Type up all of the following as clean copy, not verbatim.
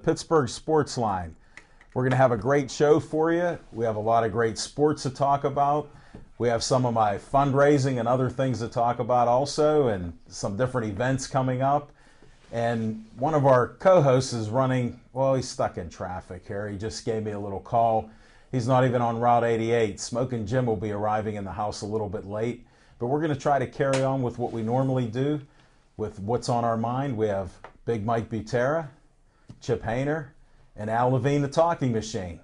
Pittsburgh Sports Line. We're going to have a great show for you. We have a lot of great sports to talk about. We have some of my fundraising and other things to talk about also, and some different events coming up. And one of our co-hosts is running, well, he's stuck in traffic here. He just gave me a little call. He's not even on Route 88. Smoking Jim will be arriving in the house a little bit late. But we're going to try to carry on with what we normally do, with what's on our mind. We have Big Mike Butera, Chip Hayner, and Al Levine, the talking machine.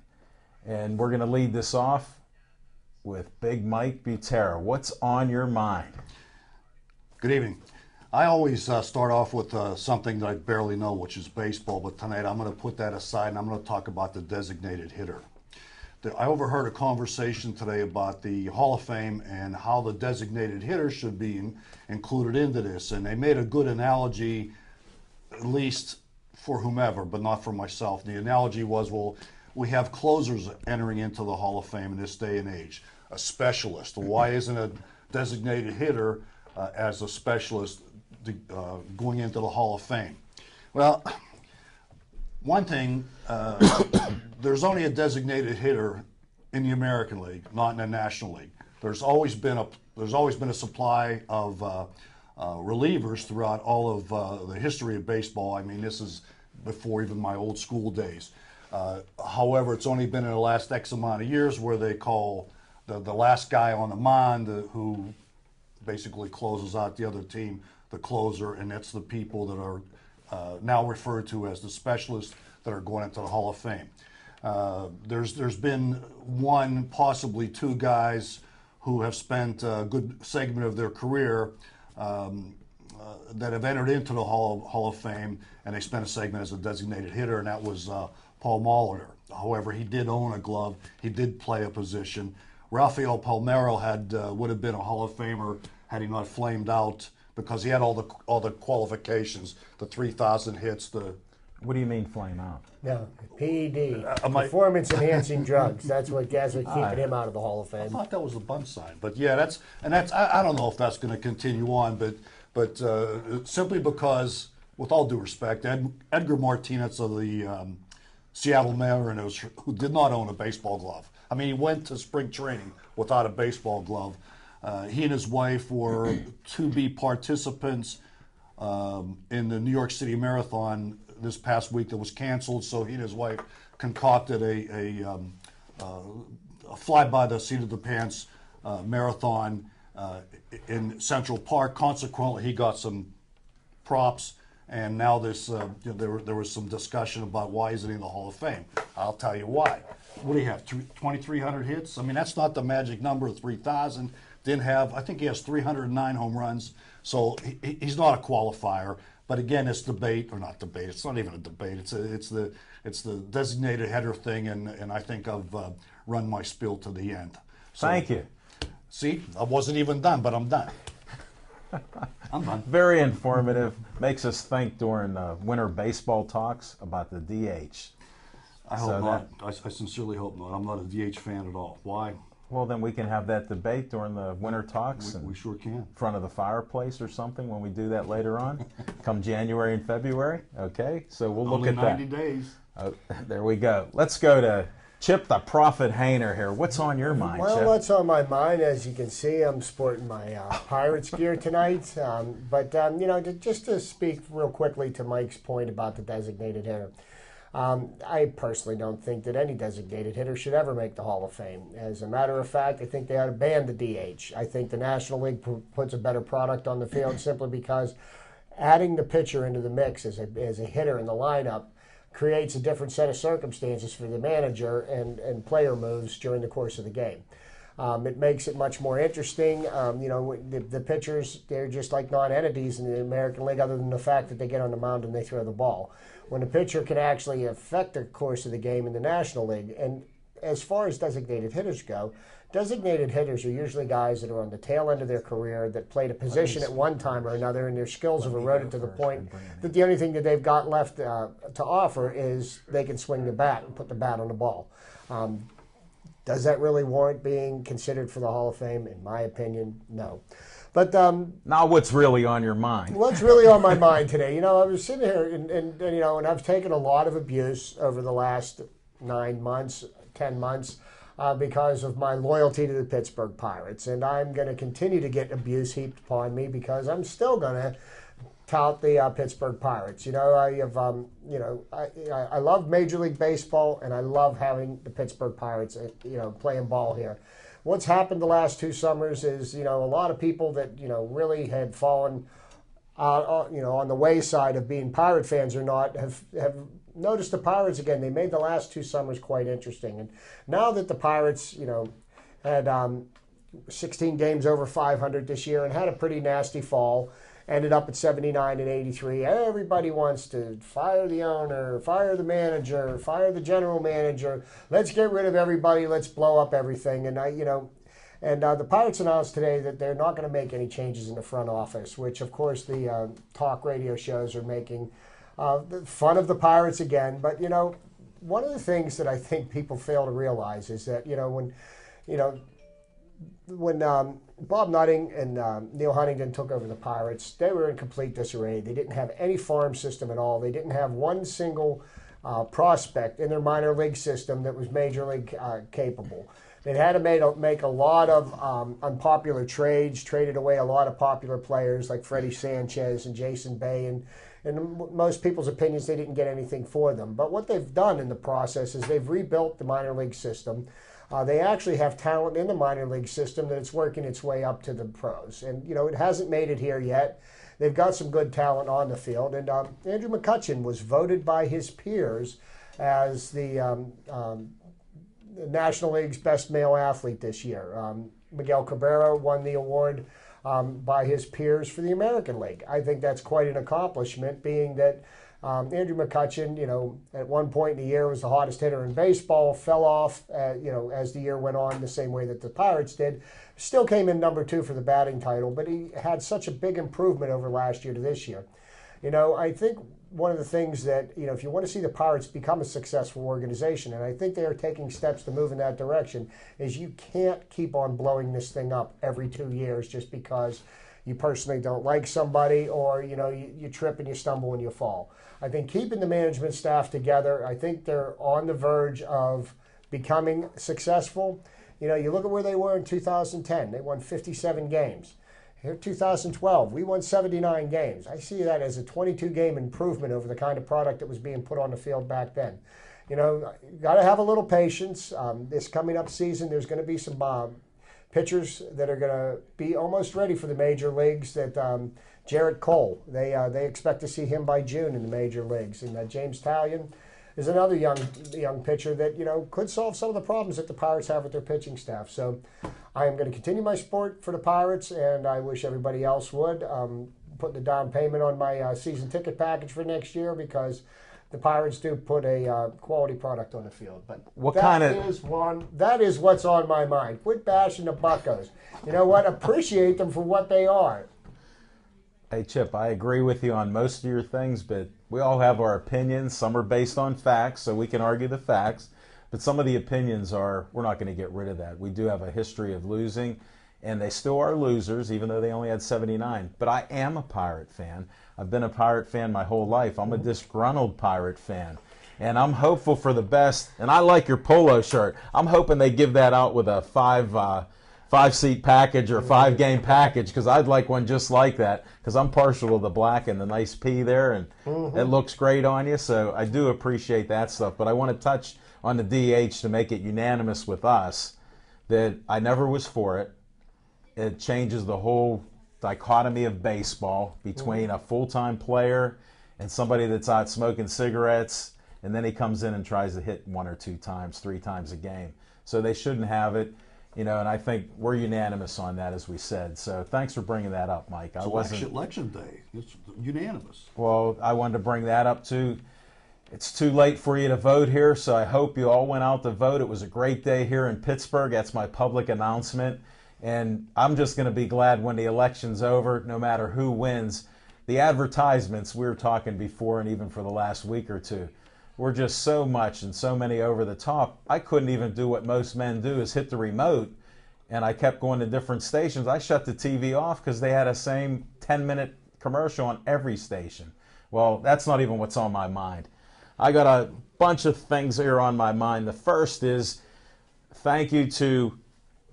And we're going to lead this off with Big Mike Butera. What's on your mind? Good evening. I always start off with something that I barely know, which is baseball, but tonight I'm going to put that aside and I'm going to talk about the designated hitter. I overheard a conversation today about the Hall of Fame and how the designated hitter should be included into this, and they made a good analogy, at least for whomever, but not for myself. The analogy was, well, we have closers entering into the Hall of Fame in this day and age. A specialist. Why isn't a designated hitter as a specialist going into the Hall of Fame? Well, one thing, there's only a designated hitter in the American League, not in the National League. There's always been a supply of relievers throughout all of the history of baseball. I mean, this is before even my old school days. However, it's only been in the last X amount of years where they call the last guy on the mound who basically closes out the other team, the closer, and that's the people that are now referred to as the specialists that are going into the Hall of Fame. There's been one, possibly two guys who have spent a good segment of their career that have entered into the Hall of Fame, and they spent a segment as a designated hitter, and that was Paul Molitor. However, he did own a glove. He did play a position. Rafael Palmeiro would have been a Hall of Famer had he not flamed out, because he had all the qualifications, the 3,000 hits. What do you mean flame out? No, PED, performance-enhancing drugs. That's what keeping him out of the Hall of Fame. I thought that was the bunt sign, but yeah, that's. I don't know if that's going to continue on, but simply because, with all due respect, Edgar Martinez of the Seattle Mariners, who did not own a baseball glove. I mean, he went to spring training without a baseball glove. He and his wife were to be participants in the New York City Marathon this past week that was canceled. So he and his wife concocted a fly by the seat of the pants marathon in Central Park. Consequently, he got some props. And now there was some discussion about why isn't he in the Hall of Fame. I'll tell you why. What do you have, 2,300 hits? I mean, that's not the magic number of 3,000. I think he has 309 home runs. So he's not a qualifier. But again, it's it's not even a debate. It's the designated hitter thing, and I think I've run my spiel to the end. So, thank you. See, I wasn't even done, but I'm done. I'm done. Very informative. Makes us think during winter baseball talks about the DH. I hope not. I sincerely hope not. I'm not a DH fan at all. Why? Well, then we can have that debate during the winter talks. We sure can. In front of the fireplace or something when we do that later on, come January and February. Okay, so we'll look at that. Only 90 days. There we go. Let's go to Chip the Prophet Hayner here. What's on your mind, Well, Chip? what's on my mind, as you can see, I'm sporting my Pirates gear tonight. Just to speak real quickly to Mike's point about the designated hitter. I personally don't think that any designated hitter should ever make the Hall of Fame. As a matter of fact, I think they ought to ban the DH. I think the National League puts a better product on the field simply because adding the pitcher into the mix as a hitter in the lineup creates a different set of circumstances for the manager and player moves during the course of the game. It makes it much more interesting. The pitchers, they're just like non-entities in the American League other than the fact that they get on the mound and they throw the ball. When a pitcher can actually affect the course of the game in the National League, and as far as designated hitters go, designated hitters are usually guys that are on the tail end of their career that played a position at one time or another, and their skills have eroded to the point that the only thing that they've got left to offer is they can swing the bat and put the bat on the ball. Does that really warrant being considered for the Hall of Fame? In my opinion, no. But Now, what's really on your mind? what's really on my mind today? I was sitting here and I've taken a lot of abuse over the last 9 months, 10 months, because of my loyalty to the Pittsburgh Pirates. And I'm going to continue to get abuse heaped upon me because I'm still going to tout the Pittsburgh Pirates. I have, I love Major League Baseball, and I love having the Pittsburgh Pirates, playing ball here. What's happened the last 2 summers is, a lot of people that, really had fallen, on the wayside of being Pirate fans or not, have noticed the Pirates again. They made the last 2 summers quite interesting. And now that the Pirates, had 16 games over 500 this year and had a pretty nasty fall, ended up at 79 and 83. Everybody wants to fire the owner, fire the manager, fire the general manager. Let's get rid of everybody. Let's blow up everything. And the Pirates announced today that they're not going to make any changes in the front office, which of course the talk radio shows are making fun of the Pirates again. But one of the things that I think people fail to realize is that when Bob Nutting and Neil Huntington took over the Pirates, they were in complete disarray. They didn't have any farm system at all. They didn't have one single prospect in their minor league system that was major league capable. They had to make a lot of unpopular trades, traded away a lot of popular players like Freddie Sanchez and Jason Bay, and in most people's opinions, they didn't get anything for them. But what they've done in the process is they've rebuilt the minor league system. They actually have talent in the minor league system that it's working its way up to the pros. And, it hasn't made it here yet. They've got some good talent on the field. And Andrew McCutchen was voted by his peers as the National League's best male athlete this year. Miguel Cabrera won the award by his peers for the American League. I think that's quite an accomplishment, being that Andrew McCutchen, at one point in the year was the hottest hitter in baseball, fell off, as the year went on, the same way that the Pirates did. Still came in number 2 for the batting title, but he had such a big improvement over last year to this year. I think one of the things that, if you want to see the Pirates become a successful organization, and I think they are taking steps to move in that direction, is you can't keep on blowing this thing up every 2 years just because you personally don't like somebody, or you trip and you stumble and you fall. I think keeping the management staff together, I think they're on the verge of becoming successful. You look at where they were in 2010. They won 57 games. Here, 2012, we won 79 games. I see that as a 22-game improvement over the kind of product that was being put on the field back then. You got to have a little patience. This coming up season, there's going to be some pitchers that are going to be almost ready for the major leagues. That Jarrett Cole, they expect to see him by June in the major leagues. And James Talion is another young pitcher that could solve some of the problems that the Pirates have with their pitching staff. So I am going to continue my support for the Pirates, and I wish everybody else would. Put the down payment on my season ticket package for next year, because the Pirates do put a quality product on the field. But that is what's on my mind. Quit bashing the Buccos. You know what? Appreciate them for what they are. Hey, Chip, I agree with you on most of your things, but we all have our opinions. Some are based on facts, so we can argue the facts. But some of the opinions we're not going to get rid of that. We do have a history of losing, and they still are losers, even though they only had 79. But I am a Pirate fan. I've been a Pirate fan my whole life. I'm a disgruntled Pirate fan. And I'm hopeful for the best. And I like your polo shirt. I'm hoping they give that out with a five-seat package or 5-game package, because I'd like one just like that, because I'm partial to the black and the nice P there, and it looks great on you. So I do appreciate that stuff. But I want to touch on the DH to make it unanimous with us that I never was for it. It changes the whole dichotomy of baseball between a full-time player and somebody that's out smoking cigarettes, and then he comes in and tries to hit 1 or 2 times, 3 times a game. So they shouldn't have it, and I think we're unanimous on that, as we said. So thanks for bringing that up, Mike. It's election day. It's unanimous. Well, I wanted to bring that up too. It's too late for you to vote here, so I hope you all went out to vote. It was a great day here in Pittsburgh. That's my public announcement. And I'm just going to be glad when the election's over, no matter who wins. The advertisements, we were talking before, and even for the last week or two, were just so much and so many over the top. I couldn't even do what most men do, is hit the remote and I kept going to different stations. I shut the TV off because they had a same 10-minute commercial on every station. Well, that's not even what's on my mind. I got a bunch of things here on my mind. The first is thank you to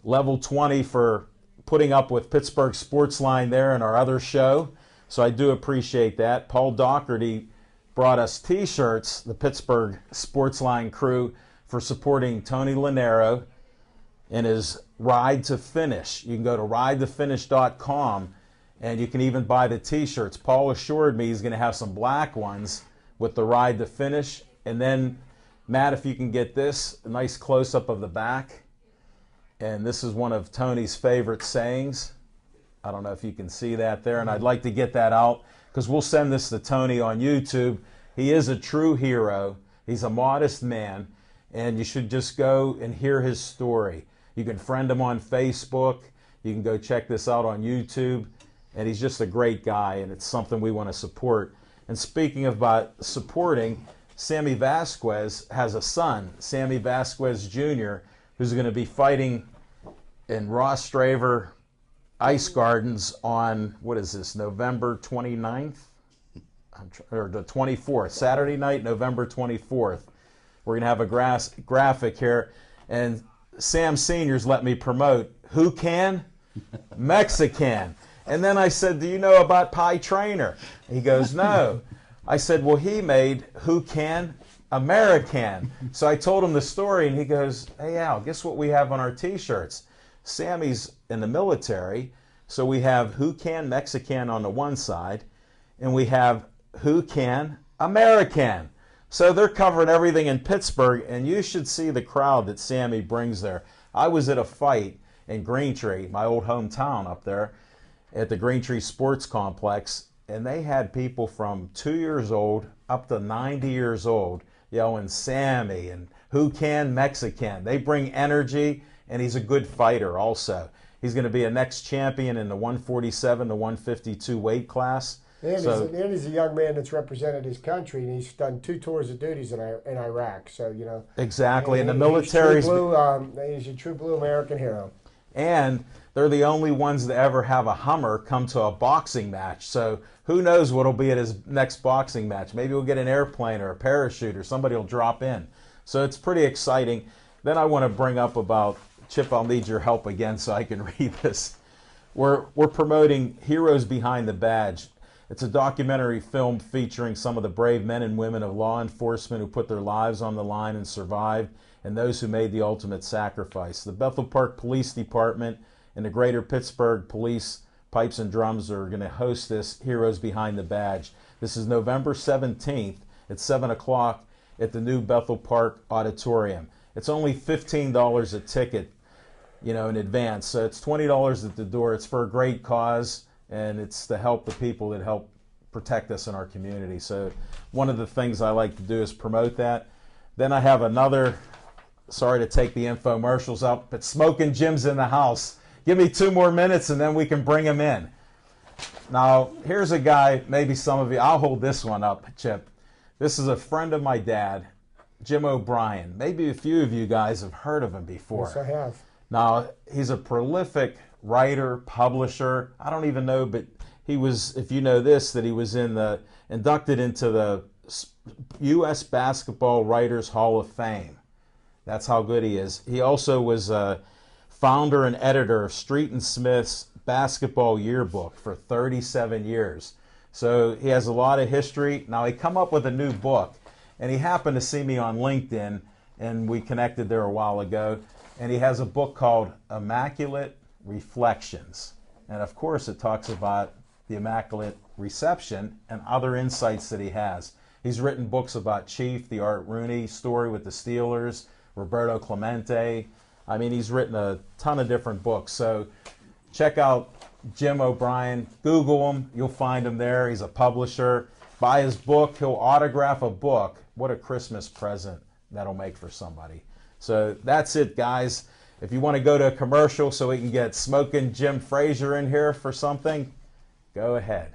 Level 20 for putting up with Pittsburgh Sportsline there and our other show. So I do appreciate that. Paul Doherty brought us T-shirts, the Pittsburgh Sportsline crew, for supporting Tony Lanero in his Ride to Finish. You can go to ridetofinish.com and you can even buy the T-shirts. Paul assured me he's going to have some black ones with the Ride to Finish. And then, Matt, if you can get this, a nice close-up of the back. And this is one of Tony's favorite sayings. I don't know if you can see that there. And I'd like to get that out because we'll send this to Tony on YouTube. He is a true hero. He's a modest man. And you should just go and hear his story. You can friend him on Facebook. You can go check this out on YouTube. And he's just a great guy, and it's something we want to support. And speaking about supporting, Sammy Vasquez has a son, Sammy Vasquez Jr., who's going to be fighting in Ross Straver Ice Gardens on, what is this, November 29th? Or the 24th, Saturday night, November 24th. We're going to have a graphic here. And Sam Sr.'s let me promote, who can? Mexican. And then I said, do you know about Pie Trainer? He goes, no. I said, well, he made Who Can? American. So I told him the story, and he goes, hey, Al, guess what we have on our T-shirts? Sammy's in the military, so we have Who Can? Mexican on the one side, and we have Who Can? American. So they're covering everything in Pittsburgh, and you should see the crowd that Sammy brings there. I was at a fight in Greentree, my old hometown up there, at the Greentree Sports Complex, and they had people from 2 years old up to 90 years old yelling Sammy and Who Can? Mexican. They bring energy, and he's a good fighter also. He's going to be a next champion in the 147 to 152 weight class. And he's a young man that's represented his country, and he's done 2 tours of duties in Iraq. So, you know. Exactly. And the military he's a true blue American hero. And they're the only ones that ever have a Hummer come to a boxing match. So who knows what'll be at his next boxing match. Maybe we'll get an airplane or a parachute or somebody will drop in. So it's pretty exciting. Then I want to bring up about, Chip, I'll need your help again so I can read this. We're promoting Heroes Behind the Badge. It's a documentary film featuring some of the brave men and women of law enforcement who put their lives on the line and survived, and those who made the ultimate sacrifice. The Bethel Park Police Department and the Greater Pittsburgh Police Pipes and Drums are going to host this Heroes Behind the Badge. This is November 17th at 7 o'clock at the new Bethel Park Auditorium. It's only $15 a ticket, you know, in advance. So it's $20 at the door. It's for a great cause, and it's to help the people that help protect us in our community. So one of the things I like to do is promote that. Then I have another, sorry to take the infomercials up, but Smoking Jim's in the house. Give me 2 more minutes and then we can bring him in. Now, here's a guy, maybe some of you, I'll hold this one up, Chip. This is a friend of my dad, Jim O'Brien. Maybe a few of you guys have heard of him before. Yes, I have. Now, he's a prolific writer, publisher. I don't even know, but he was, if you know this, that he was inducted into the U.S. Basketball Writers Hall of Fame. That's how good he is. He also was a founder and editor of Street and Smith's Basketball Yearbook for 37 years. So he has a lot of history. Now, he come up with a new book, and he happened to see me on LinkedIn, and we connected there a while ago, and he has a book called Immaculate Reflections. And of course, it talks about the Immaculate Reception and other insights that he has. He's written books about Chief, the Art Rooney story with the Steelers, Roberto Clemente. I mean, he's written a ton of different books. So check out Jim O'Brien. Google him. You'll find him there. He's a publisher. Buy his book. He'll autograph a book. What a Christmas present that'll make for somebody. So that's it, guys. If you want to go to a commercial so we can get Smoking Jim Frazier in here for something, go ahead.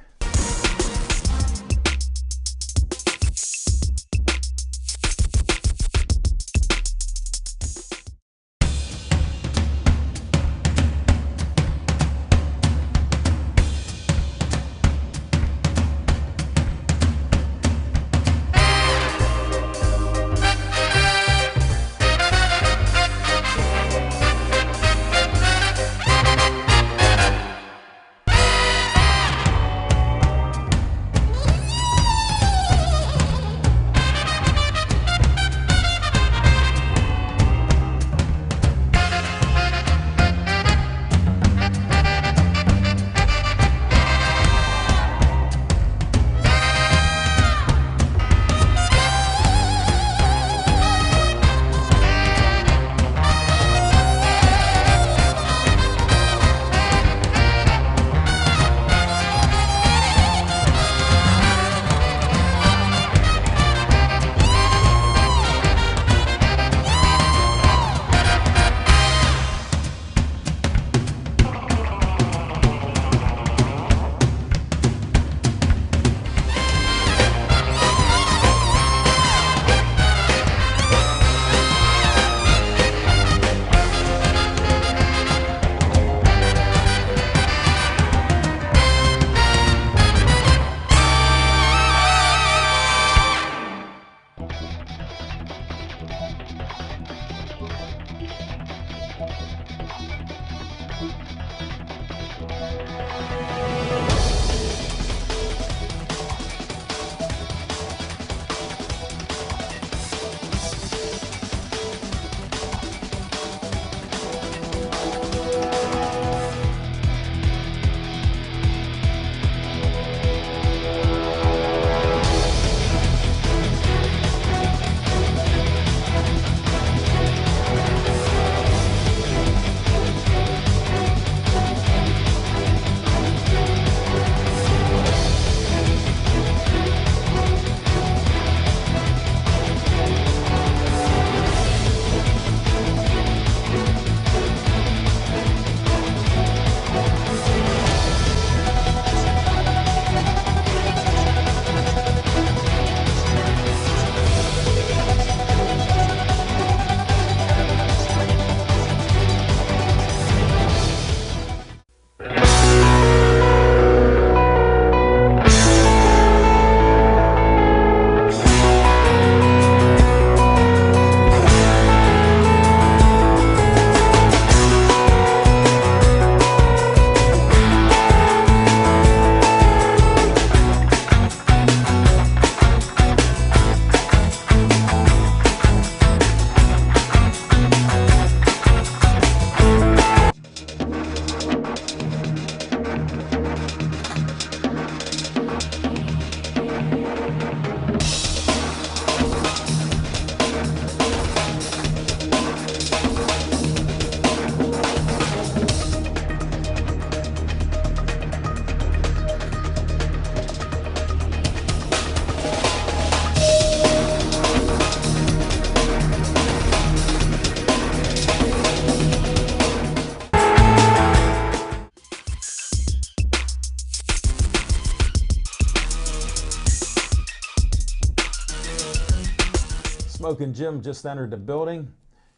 Smoking Jim just entered the building.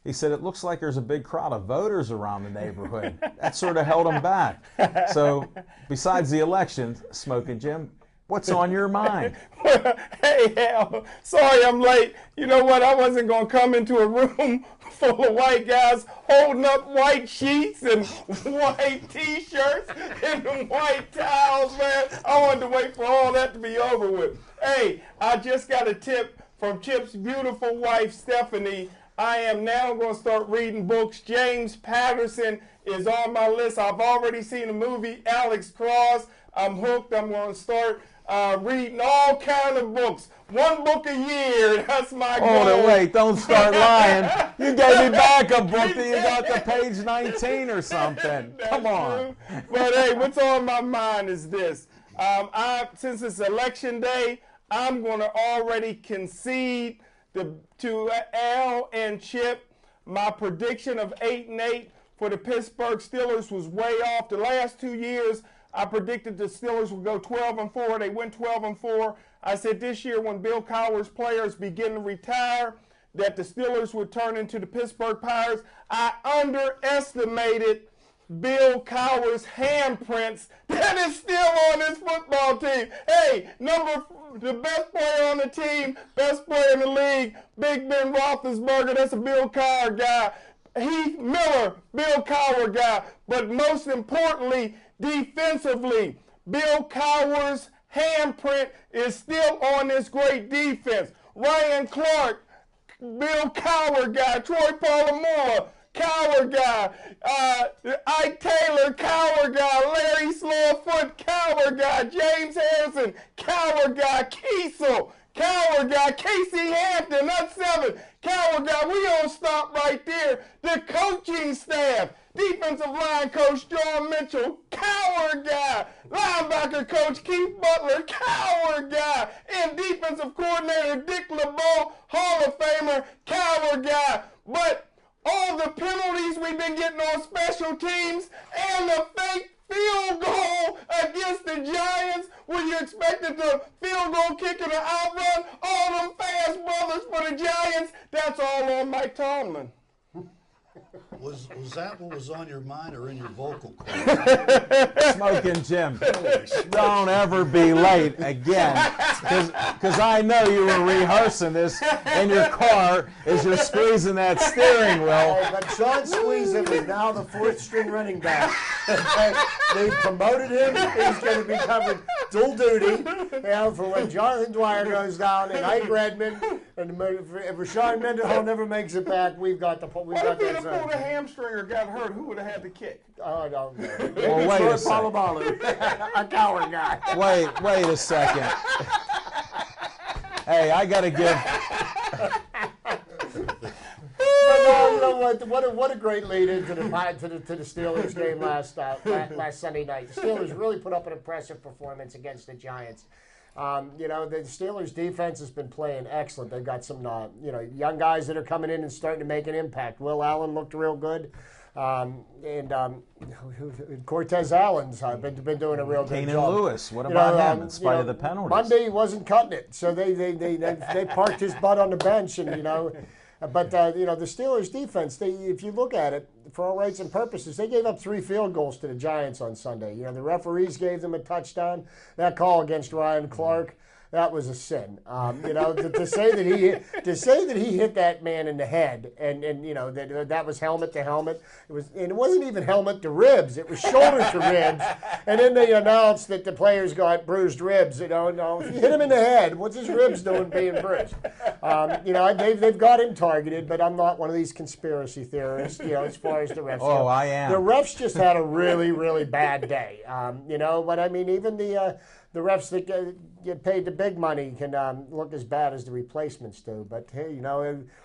He said, it looks like there's a big crowd of voters around the neighborhood. That sort of held him back. So besides the election, Smoking Jim, what's on your mind? Hey, Al, sorry I'm late. You know what? I wasn't going to come into a room full of white guys holding up white sheets and white T-shirts and white towels, man. I wanted to wait for all that to be over with. Hey, I just got a tip from Chip's beautiful wife, Stephanie. I am now going to start reading books. James Patterson is on my list. I've already seen the movie Alex Cross. I'm hooked. I'm going to start reading all kind of books. One book a year. That's my goal. Hold it, wait, don't start lying. You gave me back a book that you got to page 19 or something. Come on. True. But hey, what's on my mind is this. Since it's election day, I'm going to already concede to Al and Chip. My prediction of 8-8 for the Pittsburgh Steelers was way off. The last 2 years, I predicted the Steelers would go 12-4. They went 12-4. I said this year when Bill Cowher's players begin to retire, that the Steelers would turn into the Pittsburgh Pirates. I underestimated Bill Cowher's handprints that is still on this football team. Hey, the best player on the team, best player in the league, Big Ben Roethlisberger, that's a Bill Cowher guy. Heath Miller, Bill Cowher guy. But most importantly, defensively, Bill Cowher's handprint is still on this great defense. Ryan Clark, Bill Cowher guy. Troy Polamalu, Cowher guy. Ike Taylor, Cowher guy. Larry Slowfoot, Cowher guy. James Harrison, Cowher guy. Kiesel, Cowher guy. Casey Hampton, that's 7. Cowher guy. We don't stop right there. The coaching staff. Defensive line coach John Mitchell, Cowher guy. Linebacker coach Keith Butler, Cowher guy. And defensive coordinator Dick LeBeau, Hall of Famer, Cowher guy. But all the penalties we've been getting on special teams and the fake field goal against the Giants, where you expected the field goal kicker to outrun all them fast brothers for the Giants, that's all on Mike Tomlin. Was that what was on your mind or in your vocal cords? Smoking Jim, don't ever be late again, because I know you were rehearsing this in your car as you're squeezing that steering wheel. But Sean Squeezin is now the 4th string running back. They promoted him. He's going to be covering dual duty. For when Jonathan Dwyer goes down and Ike Redmond and if Rashawn Mendenhall never makes it back, we've got that zone. The hamstring or got hurt, who would have had to kick? Oh, I don't know. Well, wait a second. A Cowher guy. Wait a second. Hey, I got to give. You know what a great lead into the Steelers game last Sunday night. The Steelers really put up an impressive performance against the Giants. The Steelers defense has been playing excellent. They've got some young guys that are coming in and starting to make an impact. Will Allen looked real good. Cortez Allen's been doing a real good job. Keenan Lewis, what about him in spite of the penalties? Monday he wasn't cutting it, so they parked his butt on the bench, and But the Steelers' defense, if you look at it, for all rights and purposes, they gave up 3 field goals to the Giants on Sunday. The referees gave them a touchdown. That call against Ryan Clark, that was a sin. To say that he hit that man in the head, and that was helmet to helmet. It wasn't even helmet to ribs. It was shoulder to ribs. And then they announced that the players got bruised ribs. If you hit him in the head, what's his ribs doing being bruised? They've got him targeted, but I'm not one of these conspiracy theorists. As far as the refs go. Oh, I am. The refs just had a really, really bad day. But I mean, even the refs that get paid the big money can look as bad as the replacements do. But hey,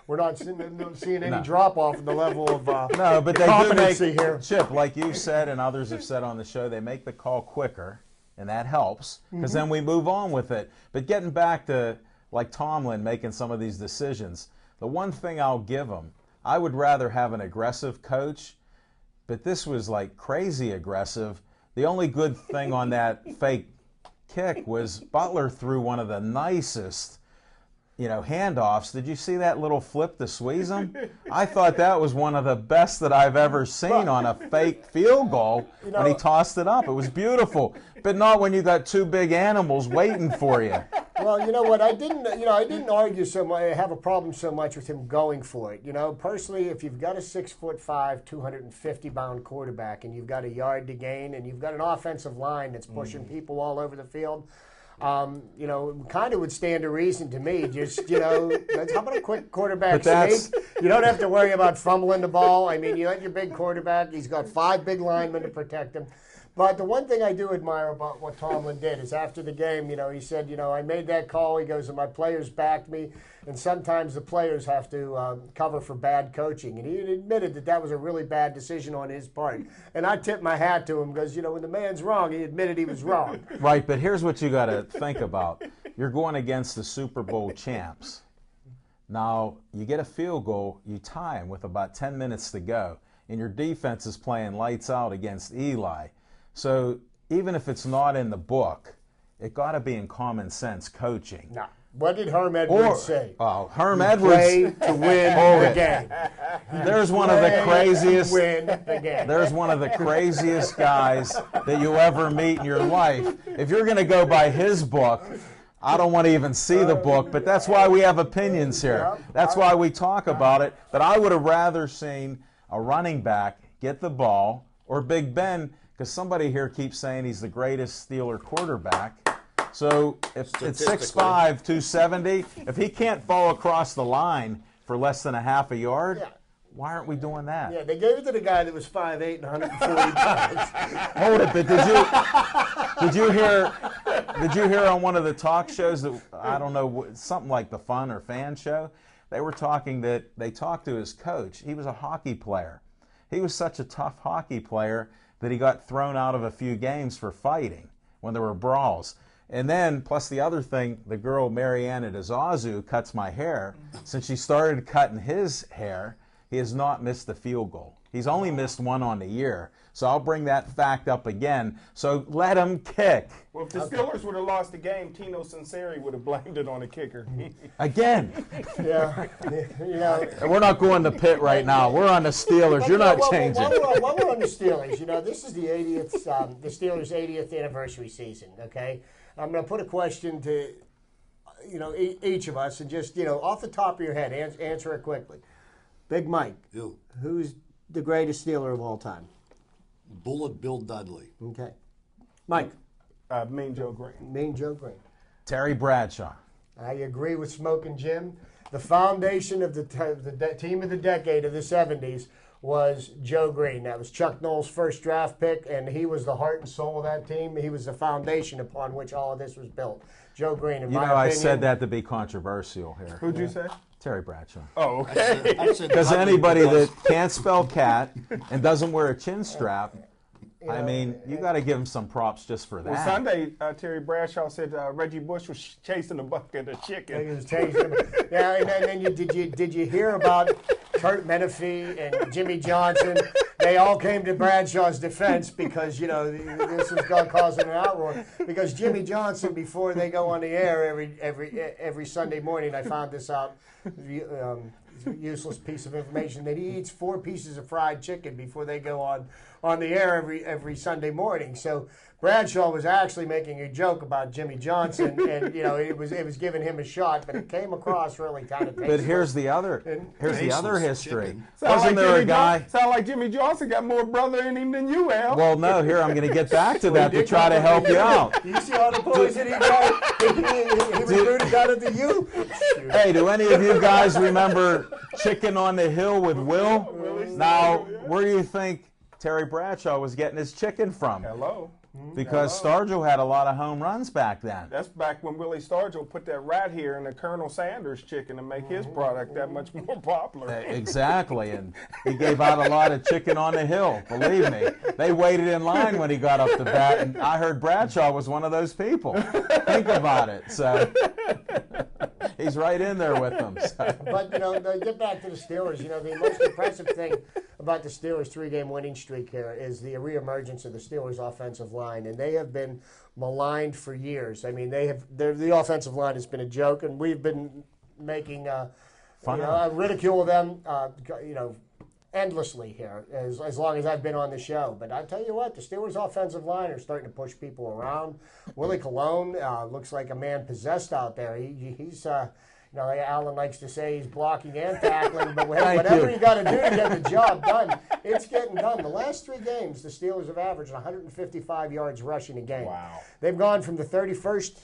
we're not seeing any drop off in the level of no, but they competency do make, here. Chip, like you said and others have said on the show, they make the call quicker, and that helps because then we move on with it. But getting back to like Tomlin making some of these decisions, the one thing I'll give him, I would rather have an aggressive coach, but this was like crazy aggressive. The only good thing on that fake kick was Butler threw one of the nicest handoffs. Did you see that little flip to squeeze them? I thought that was one of the best that I've ever seen on a fake field goal when he tossed it up. It was beautiful, but not when you got two big animals waiting for you. Well, you know what? I didn't argue so much. I have a problem so much with him going for it. Personally, if you've got a 6'5", 250-pound quarterback, and you've got a yard to gain, and you've got an offensive line that's pushing people all over the field, kind of would stand to reason to me. Just, how about a quick quarterback sneak? You don't have to worry about fumbling the ball. I mean, you let your big quarterback. He's got 5 big linemen to protect him. But the one thing I do admire about what Tomlin did is after the game, he said, I made that call. He goes, and my players backed me. And sometimes the players have to cover for bad coaching. And he admitted that was a really bad decision on his part. And I tip my hat to him because, when the man's wrong, he admitted he was wrong. Right, but here's what you got to think about. You're going against the Super Bowl champs. Now, you get a field goal, you tie them with about 10 minutes to go, and your defense is playing lights out against Eli. So even if it's not in the book, it got to be in common sense coaching. No. What did Herm Edwards say? Oh, Herm Edwards play to win the game. There's one of the craziest. Win the game. There's one of the craziest guys that you ever meet in your life. If you're going to go by his book, I don't want to even see the book, but that's why we have opinions here. That's why we talk about it. But I would have rather seen a running back get the ball or Big Ben, because somebody here keeps saying he's the greatest Steeler quarterback. So if it's 6'5", 270, if he can't fall across the line for less than a half a yard, why aren't we doing that? Yeah, they gave it to the guy that was 5'8" and 140 pounds. Hold it, but did you hear on one of the talk shows that, I don't know, something like the Fun or Fan show, they were talking that they talked to his coach. He was a hockey player. He was such a tough hockey player that he got thrown out of a few games for fighting when there were brawls. And then, plus the other thing, the girl Marianne at Azazu cuts my hair. Since she started cutting his hair, he has not missed a field goal. He's only missed one on the year. So I'll bring that fact up again. So let him kick. Well, if the Steelers would have lost the game, Tino Sinceri would have blamed it on the kicker. Again. Yeah. We're not going to Pitt right now. We're on the Steelers. You're not changing. While we're on the Steelers, this is the 80th, the Steelers' 80th anniversary season, okay? I'm going to put a question to, each of us and just, off the top of your head, answer it quickly. Big Mike, who's the greatest Steeler of all time? Bullet Bill Dudley. Okay. Mike? Mean Joe Green. Mean Joe Green. Terry Bradshaw. I agree with Smoking Jim. The foundation of the team of the decade of the 70s was Joe Green. That was Chuck Noll's first draft pick, and he was the heart and soul of that team. He was the foundation upon which all of this was built. Joe Green, in my opinion. I said that to be controversial here. Who'd you say? Terry Bradshaw. Oh, okay. Because anybody that can't spell cat and doesn't wear a chin strap, I mean, you got to give him some props just for that. Well, Sunday, Terry Bradshaw said Reggie Bush was chasing a bucket of chicken. He was chasing him. Yeah, and then did you hear about Kurt Menefee and Jimmy Johnson? They all came to Bradshaw's defense because, this was causing an outroar. Because Jimmy Johnson, before they go on the air every Sunday morning, I found this out, useless piece of information, that he eats 4 pieces of fried chicken before they go on the air every Sunday morning. So Bradshaw was actually making a joke about Jimmy Johnson, and it was giving him a shot, but it came across really kind of tasteless. But here's the other history. Sound Wasn't there a guy? Sound like Jimmy Johnson got more brother in him than you, Al. Well, no. Here, I'm going to get back to that to try to help you out. You see all the poison he got? He recruited got it to you. Hey, do any of you guys remember Chicken on the Hill with Will? Now, where do you think Terry Bradshaw was getting his chicken from? Hello. Because Stargell had a lot of home runs back then. That's back when Willie Stargell put that rat here in the Colonel Sanders chicken to make his product that much more popular. Exactly, and he gave out a lot of chicken on the hill, believe me. They waited in line when he got up to bat, and I heard Bradshaw was one of those people. Think about it. So he's right in there with them. So. But, get back to the Steelers. The most impressive thing about the Steelers' 3-game winning streak here is the reemergence of the Steelers' offensive line, and they have been maligned for years. I mean, the offensive line has been a joke, and we've been making Fun ridicule them, endlessly here as long as I've been on the show. But I tell you what, the Steelers' offensive line are starting to push people around. Willie Colon looks like a man possessed out there. He's Alan likes to say he's blocking and tackling, but whatever you got to do to get the job done, it's getting done. The last 3 games, the Steelers have averaged 155 yards rushing a game. Wow. They've gone from the 31st,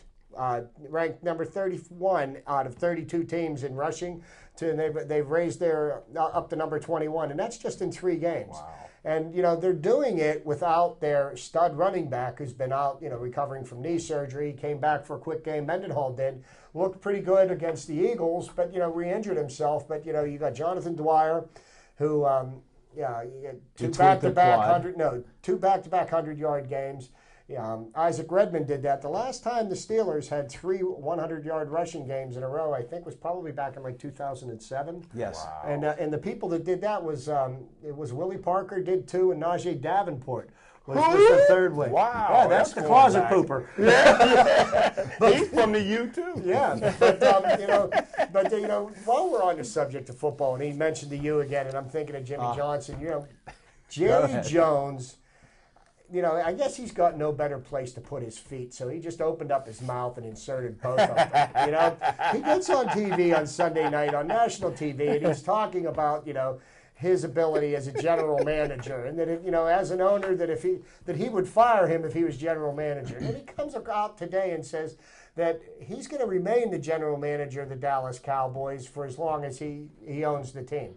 ranked number 31 out of 32 teams in rushing, to they've raised their up to number 21, and that's just in 3 games. Wow. And they're doing it without their stud running back who's been out, recovering from knee surgery. Came back for a quick game. Mendenhall looked pretty good against the Eagles, but re-injured himself. But you got Jonathan Dwyer, who you get two back-to-back 100-yard games. Isaac Redmond did that. The last time the Steelers had 3 100-yard rushing games in a row, I think, was probably back in 2007. Yes. Wow. And the people that did that was Willie Parker did 2, and Najee Davenport was the third one. Wow. Yeah, that's the closet back. pooper. He's from the U too. Yeah, but while we're on the subject of football, and he mentioned the U again, and I'm thinking of Jimmy Johnson. Jerry Jones. I guess he's got no better place to put his feet, so he just opened up his mouth and inserted both of them. He gets on TV on Sunday night, on national TV, and he's talking about, his ability as a general manager, and that as an owner, that he would fire him if he was general manager. And then he comes out today and says that he's going to remain the general manager of the Dallas Cowboys for as long as he owns the team.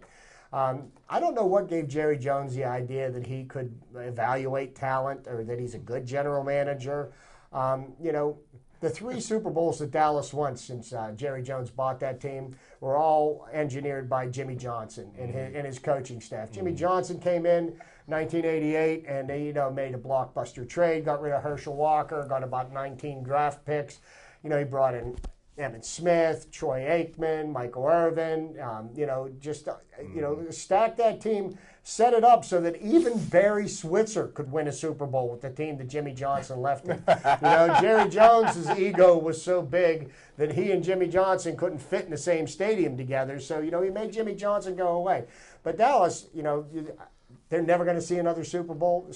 I don't know what gave Jerry Jones the idea that he could evaluate talent or that he's a good general manager. The 3 Super Bowls that Dallas won since Jerry Jones bought that team were all engineered by Jimmy Johnson and his coaching staff. Jimmy Johnson came in 1988 and they made a blockbuster trade, got rid of Herschel Walker, got about 19 draft picks. He brought in Emmitt Smith, Troy Aikman, Michael Irvin, stacked that team, set it up so that even Barry Switzer could win a Super Bowl with the team that Jimmy Johnson left him. Jerry Jones's ego was so big that he and Jimmy Johnson couldn't fit in the same stadium together, so, he made Jimmy Johnson go away. But Dallas, they're never going to see another Super Bowl.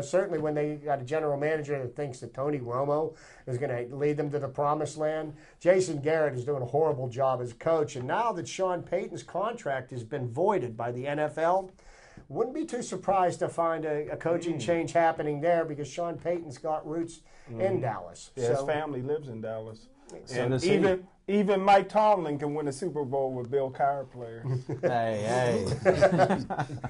Certainly when they got a general manager that thinks that Tony Romo is going to lead them to the promised land. Jason Garrett is doing a horrible job as coach. And now that Sean Payton's contract has been voided by the NFL, wouldn't be too surprised to find a coaching change happening there because Sean Payton's got roots in Dallas. Yeah, his family lives in Dallas. So And does he. even Mike Tomlin can win a Super Bowl with Bill Cowher players. Hey.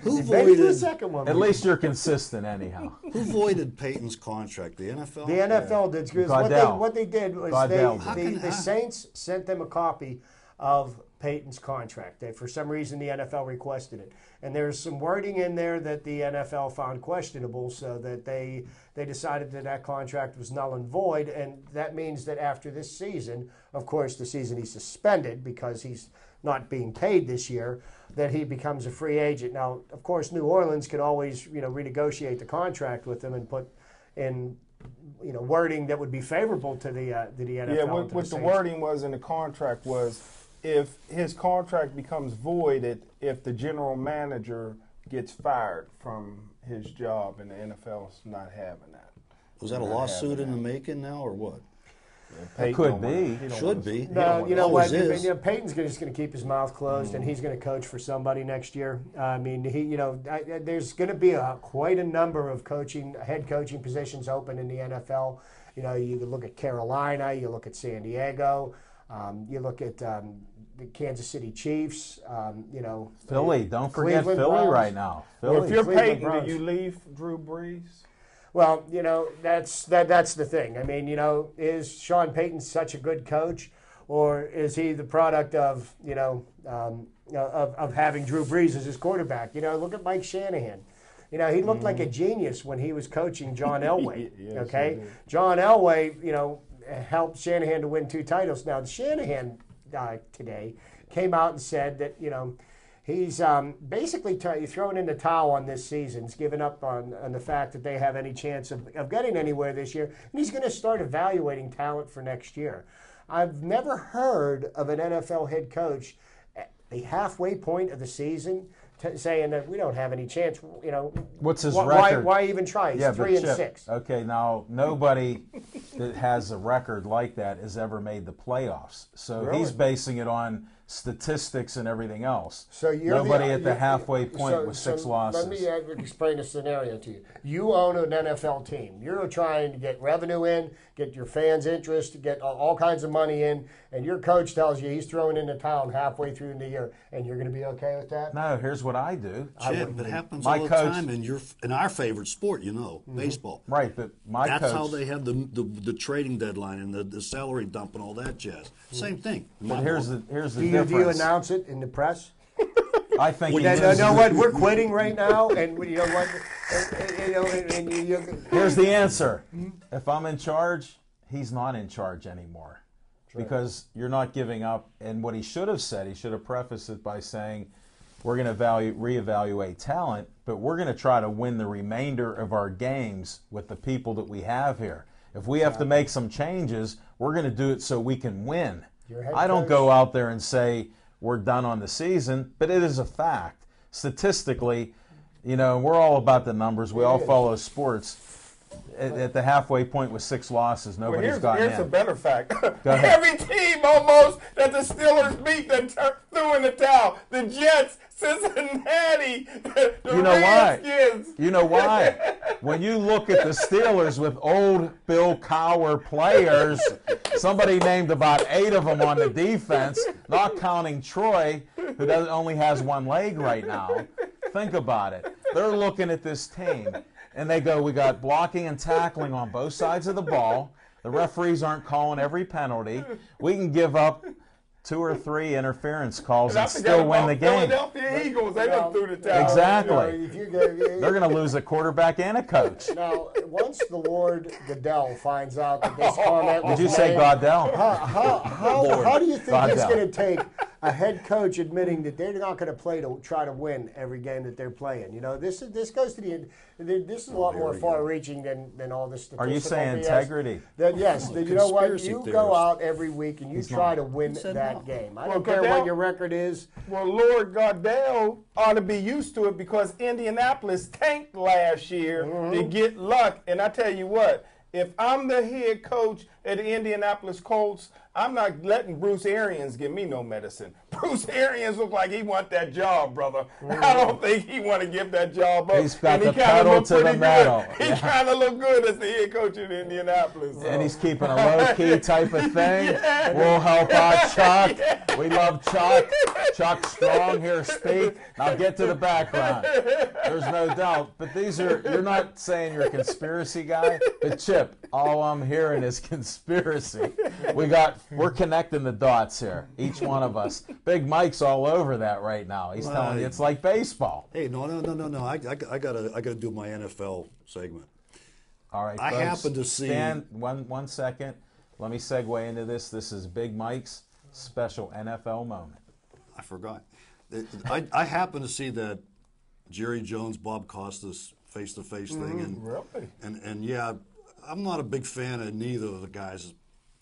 Who Maybe the voided? second one. At least you're consistent anyhow. Who voided Peyton's contract? The NFL. The NFL did. Because Goodell. what they did was Goodell the Saints sent them a copy of Peyton's contract. For some reason, the NFL requested it. And there's some wording in there that the NFL found questionable, so that they decided that contract was null and void. And that means that after this season, of course, the season he's suspended because he's not being paid this year, that he becomes a free agent. Now, of course, New Orleans could always renegotiate the contract with him and put in wording that would be favorable to the NFL. Yeah, what the wording was in the contract was if his contract becomes void, if the general manager gets fired from his job and the NFL's not having that. Was that a lawsuit in the making now, or what? It could be. Should be. No, you know what? Always is. Peyton's just going to keep his mouth closed, and he's going to coach for somebody next year. I mean, there's going to be quite a number of head coaching positions open in the NFL. You can look at Carolina, you look at San Diego, you look at the Kansas City Chiefs. Philly, don't forget Cleveland Philly Browns. right now. Well, if you're Cleveland Peyton, Browns. do you leave Drew Brees? Well, that's the thing. I mean, is Sean Payton such a good coach, or is he the product of of having Drew Brees as his quarterback? Look at Mike Shanahan. He looked like a genius when he was coaching John Elway. Yes, Okay, he did. John Elway, helped Shanahan to win 2 titles. Now, Shanahan today came out and said that he's basically throwing in the towel on this season. He's given up on the fact that they have any chance of getting anywhere this year, and he's going to start evaluating talent for next year. I've never heard of an NFL head coach at the halfway point of the season saying that we don't have any chance. You know, what's his why, record? why even try? He's Yeah, but 3-6. Chip, okay, now nobody that has a record like that has ever made the playoffs. So Really? he's basing it on statistics and everything else. So you're nobody at the you're- halfway point so- with 6 so losses. Let me explain a scenario to you. You own an NFL team. You're trying to get revenue in, get your fans' interest, get all kinds of money in, and your coach tells you he's throwing in the towel halfway through the year, and you're going to be okay with that? No, here's what I do. Chip, it happens My all the coach- time in our favorite sport, baseball. Right, but my That's coach. how they have the trading deadline and the salary dump and all that jazz. Same thing. But here's the Do you difference. announce it in the press? I think he No, uses know it- what? We're quitting right now, and you know what? Here's the answer. If I'm in charge, he's not in charge anymore. Because you're not giving up. And what he should have said, he should have prefaced it by saying, we're going to reevaluate talent, but we're going to try to win the remainder of our games with the people that we have here. If we have to make some changes, we're going to do it so we can win. Your head I don't coach- go out there and say we're done on the season, but it is a fact. Statistically, we're all about the numbers. We all follow sports. At the halfway point with 6 losses, Well, nobody's gotten here's a in. better fact. ahead. Every team almost that the Steelers beat that threw in the towel. The Jets, Cincinnati, the You know why? Redskins. You know why? When you look at the Steelers with old Bill Cowher players, somebody named about 8 of them on the defense, not counting Troy, who only has 1 leg right now. Think about it. They're looking at this team, and they go, we got blocking and tackling on both sides of the ball. The referees aren't calling every penalty. We can give up 2 or 3 interference calls And I and forgot still win about the game. Philadelphia Eagles, they done threw the towel. Exactly. If you They're going to lose a quarterback and a coach. now, once the Lord Goodell finds out that this comment was Did you say made, Goddell? how do you think it's Goddell. going to take a head coach admitting that they're not going to play to try to win every game that they're playing? This goes to this is a lot more far-reaching than all this statistical Are you saying BS. integrity? That yes, that you know what? Conspiracy You go theorist. out every week and you try to win said that no. game. I Well, don't care Goodell- what your record is. Well, Lord Goddell ought to be used to it because Indianapolis tanked last year to get luck. And I tell you what, if I'm the head coach at the Indianapolis Colts, I'm not letting Bruce Arians give me no medicine. Bruce Arians look like he want that job, brother. I don't think he want to give that job up. He's got And he the kinda pedal look to the pretty metal. good. He Yeah. trying to look good as the head coach in Indianapolis. So. And he's keeping a low-key type of thing. We'll help out Chuck. We love Chuck. Chuck Strong here speak. Now get to the background. There's no doubt. But you're not saying you're a conspiracy guy. But Chip, all I'm hearing is conspiracy. We're connecting the dots here. Each one of us. Big Mike's all over that right now. He's telling you it's like baseball. Hey, no. I gotta do my NFL segment. All right, I folks, happen to see- Stan, one second. Let me segue into this. This is Big Mike's special NFL moment. I forgot. I happen to see that Jerry Jones, Bob Costas face-to-face thing, Really? and yeah, I'm not a big fan of neither of the guys.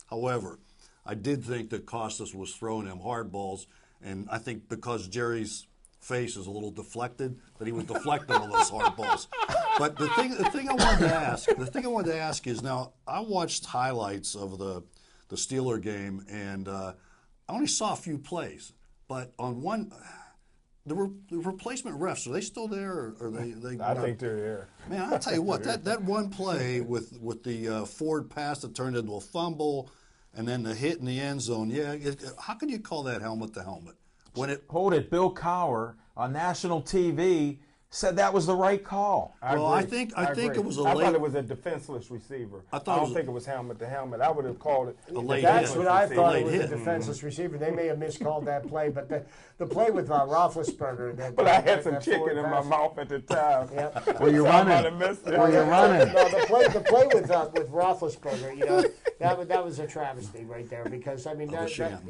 However, I did think that Costas was throwing him hard balls, and I think because Jerry's face is a little deflected, that he was deflecting all those hard balls. But the thing I wanted to ask is, now I watched highlights of the Steeler game, and I only saw a few plays, but on one. The replacement refs, are they still there? Or are they I think they're there. Man, I'll tell you what, that one play with the Ford pass that turned into a fumble and then the hit in the end zone, how can you call that helmet to helmet? Hold it. Bill Cowher on national TV said that was the right call. I think it was a I late. thought it was a defenseless receiver. I don't think it was helmet to helmet. I would have called it A late That's hit. what I thought it Late was, a hit. defenseless receiver. They may have miscalled that play, but the play with Roethlisberger. But I had some that chicken forward in my pass- mouth at the time. Yep. Were you So I might running? have missed it. Were you running? No, the play with Roethlisberger, that was a travesty right there because sham.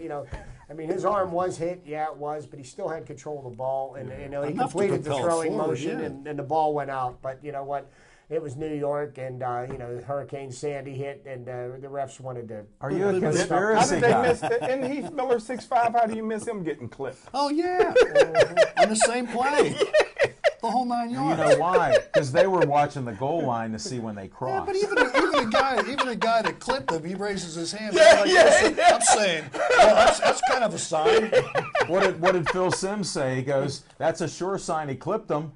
his arm was hit, it was, but he still had control of the ball and he Enough to completed the propel it throwing forward, motion yeah. and the ball went out. But you know what? it was New York, and Hurricane Sandy hit, and the refs wanted to. Are you a How conspiracy did they guy? miss? And Heath Miller 6'5". How do you miss him getting clipped? Oh yeah, on the same play, the whole 9 You yards. know why? Because they were watching the goal line to see when they Yeah, crossed. but even a guy that clipped him, he raises his hand. I'm saying, well, that's kind of a sign. What did Phil Simms say? He goes, "That's a sure sign he clipped him."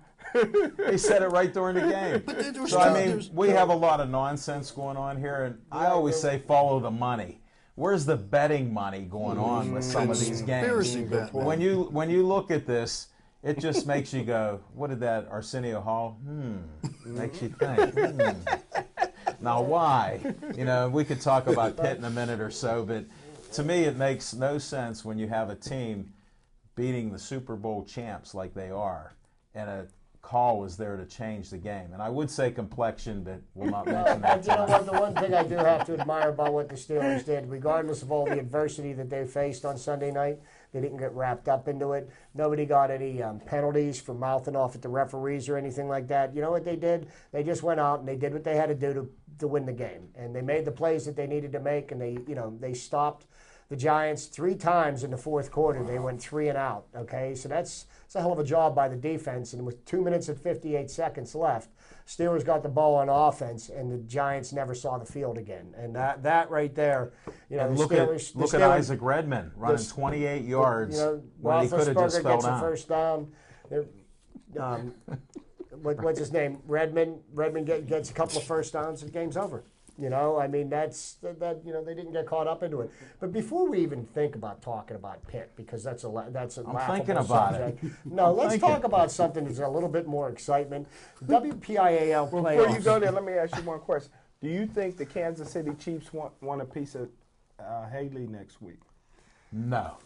He said it right during the game. But there was So I still- mean, there's- we have a lot of nonsense going on here, and I always say follow the money. Where's the betting money going on with some of these Conspiracy games? bet, man. When you look at this, it just makes you go, "What did that Arsenio Hall?" Makes you think. Now why? We could talk about Pitt in a minute or so, but to me, it makes no sense when you have a team beating the Super Bowl champs like they are, and a call was there to change the game. And I would say complexion, but we'll not mention that. But you know what? The one thing I do have to admire about what the Steelers did, regardless of all the adversity that they faced on Sunday night, they didn't get wrapped up into it. Nobody got any penalties for mouthing off at the referees or anything like that. You know what they did? They just went out and they did what they had to do to win the game, and they made the plays that they needed to make, and they stopped the Giants 3 times in the fourth quarter. They went 3 and out. Okay, so that's a hell of a job by the defense. And with 2 minutes and 58 seconds left, Steelers got the ball on offense, and the Giants never saw the field again. And that right there, And the look Steelers, at Isaac Redman running 28 yards when he could have just Roethlisberger fell gets a down. first down. What's his name? Redmond gets a couple of first downs, and the game's over. I mean, that's that. They didn't get caught up into it. But before we even think about talking about Pitt, because that's a laughable thinking about subject. No, let's talk about something that's a little bit more excitement. WPIAL Before playoffs. you go there, let me ask you one question. Do you think the Kansas City Chiefs want a piece of Haley next week? No.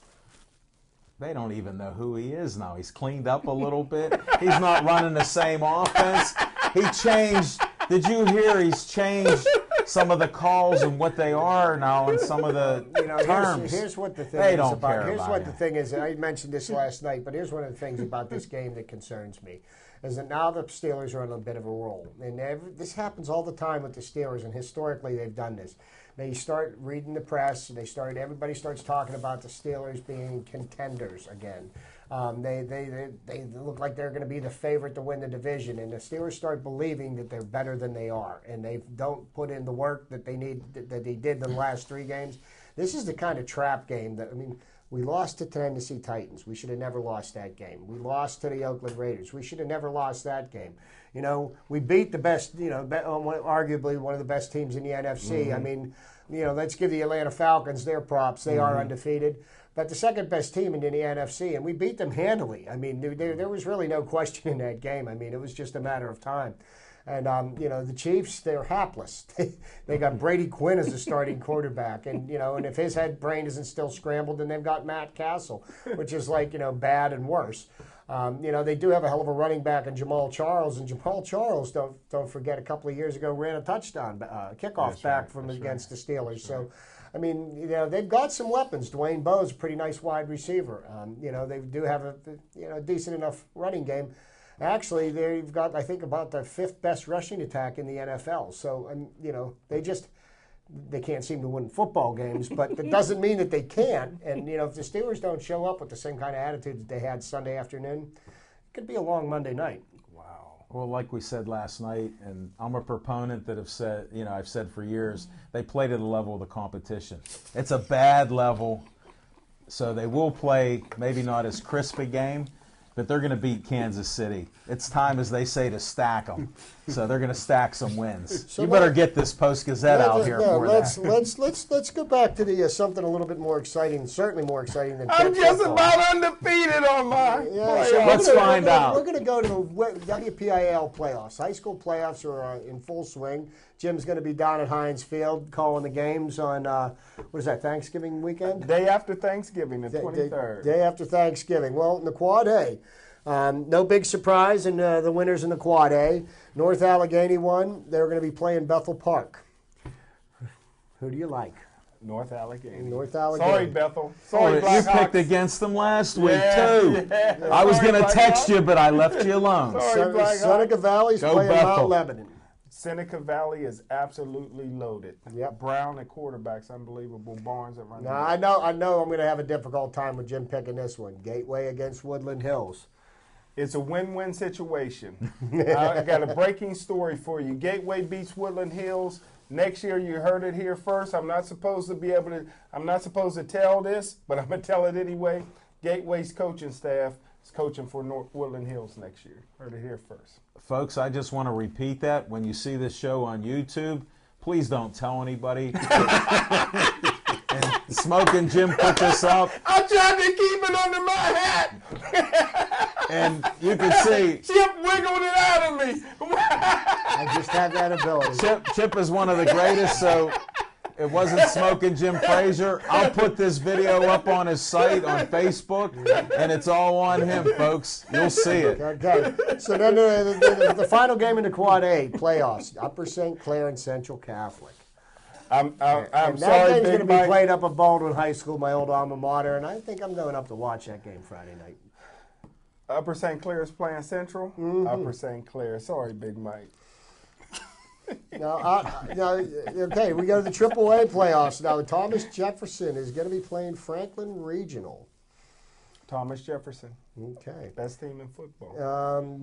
They don't even know who he is now. He's cleaned up a little bit. He's not running the same offense. He changed. Did you hear he's changed some of the calls and what they are now and some of the terms? Here's what the thing They is don't about. care Here's about what him. the thing is. I mentioned this last night, but here's one of the things about this game that concerns me, is that now the Steelers are on a bit of a roll, and this happens all the time with the Steelers, and historically they've done this. They start reading the press, and everybody starts talking about the Steelers being contenders again. They look like they're going to be the favorite to win the division, and the Steelers start believing that they're better than they are, and they don't put in the work that they did in the last 3 games. This is the kind of trap game that, we lost to Tennessee Titans. We should have never lost that game. We lost to the Oakland Raiders. We should have never lost that game. We beat the best, arguably one of the best teams in the NFC. Mm-hmm. Let's give the Atlanta Falcons their props. They are undefeated. But the second best team in the NFC, and we beat them handily. There was really no question in that game. It was just a matter of time. And, the Chiefs, they're hapless. They got Brady Quinn as a starting quarterback. And, and if his brain isn't still scrambled, then they've got Matt Castle, which is bad and worse. They do have a hell of a running back in Jamal Charles. And Jamal Charles, don't forget, a couple of years ago ran a touchdown kickoff against the Steelers. So, they've got some weapons. Dwayne Bowe's a pretty nice wide receiver. They do have a decent enough running game. Actually, they've got, I think, about the 5th best rushing attack in the NFL. So, they can't seem to win football games, but that doesn't mean that they can't. And, if the Steelers don't show up with the same kind of attitude that they had Sunday afternoon, it could be a long Monday night. Well, like we said last night, and I'm a proponent that I've said for years, they played at the level of the competition. It's a bad level, so they will play maybe not as crisp a game, but they're going to beat Kansas City. It's time, as they say, to stack them. So they're going to stack some wins. You better get this Post-Gazette out here for that. Let's go back to the something a little bit more exciting, certainly more exciting than I'm Pitt just football. about undefeated on my So Let's find out. We're going to go to the WPIAL playoffs. High school playoffs are in full swing. Jim's going to be down at Heinz Field calling the games on, what is that, Thanksgiving weekend? day after Thanksgiving, the 23rd. Day after Thanksgiving. Well, in the Quad A, no big surprise in the winners in the Quad A. North Allegheny won. They're going to be playing Bethel Park. Who do you like? North Allegheny. North Allegheny. Sorry, Bethel. Sorry, You Blackhawks. picked against them last week, Yeah, too. yeah. I was Sorry, going to text Blackhawks. you, but I left you alone. Sorry. Blackhawks. Seneca Valley's Go playing Bethel. Mount Lebanon. Seneca Valley is absolutely loaded. Yep. Brown at quarterback's unbelievable. Barnes at running Now, back. I know I'm going to have a difficult time with Jim picking this one. Gateway against Woodland Hills. It's a win-win situation. I got a breaking story for you. Gateway beats Woodland Hills. Next year, you heard it here first. I'm not supposed to tell this, but I'm going to tell it anyway. Gateway's coaching staff is coaching for North Woodland Hills next year. Heard it here first. Folks, I just want to repeat that. When you see this show on YouTube, please don't tell anybody. And Smoking Jim put this up, I tried to keep it under my hat. and you can see Chip wiggled it out of me. I just have that ability. Chip is one of the greatest, so it wasn't Smoking Jim Frazier. I'll put this video up on his site on Facebook, and it's all on him, folks. You'll see it. Okay, so then the final game in the Quad A playoffs, Upper St. Clair and Central Catholic. I'm And that sorry, game's going Big to be Mike. played up at Baldwin High School, my old alma mater, and I think I'm going up to watch that game Friday night. Upper St. Clair is playing Central. Mm-hmm. Upper St. Clair. Sorry, Big Mike. Okay, we go to the AAA playoffs. Now, Thomas Jefferson is going to be playing Franklin Regional. Thomas Jefferson, Okay. best team in football.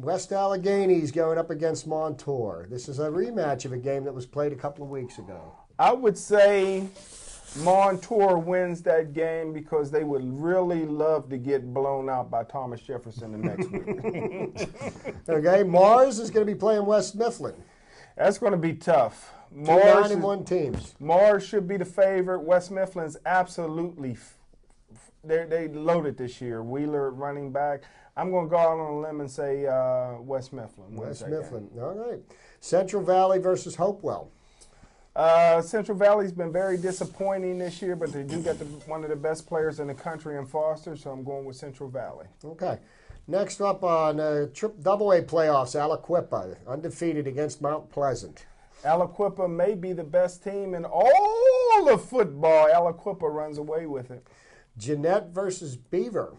West Allegheny's going up against Montour. This is a rematch of a game that was played a couple of weeks ago. I would say Montour wins that game because they would really love to get blown out by Thomas Jefferson the next week. Okay, Mars is going to be playing West Mifflin. That's going to be tough. 9-1 teams. Mars should be the favorite. West Mifflin's absolutely they loaded this year. Wheeler running back. I'm going to go out on a limb and say West Mifflin. wins West that Mifflin. All right. Central Valley versus Hopewell. Central Valley's been very disappointing this year, but they do get one of the best players in the country in Foster, so I'm going with Central Valley. Okay. Next up on Double A playoffs, Aliquippa, undefeated against Mount Pleasant. Aliquippa may be the best team in all of football. Aliquippa runs away with it. Jeanette versus Beaver.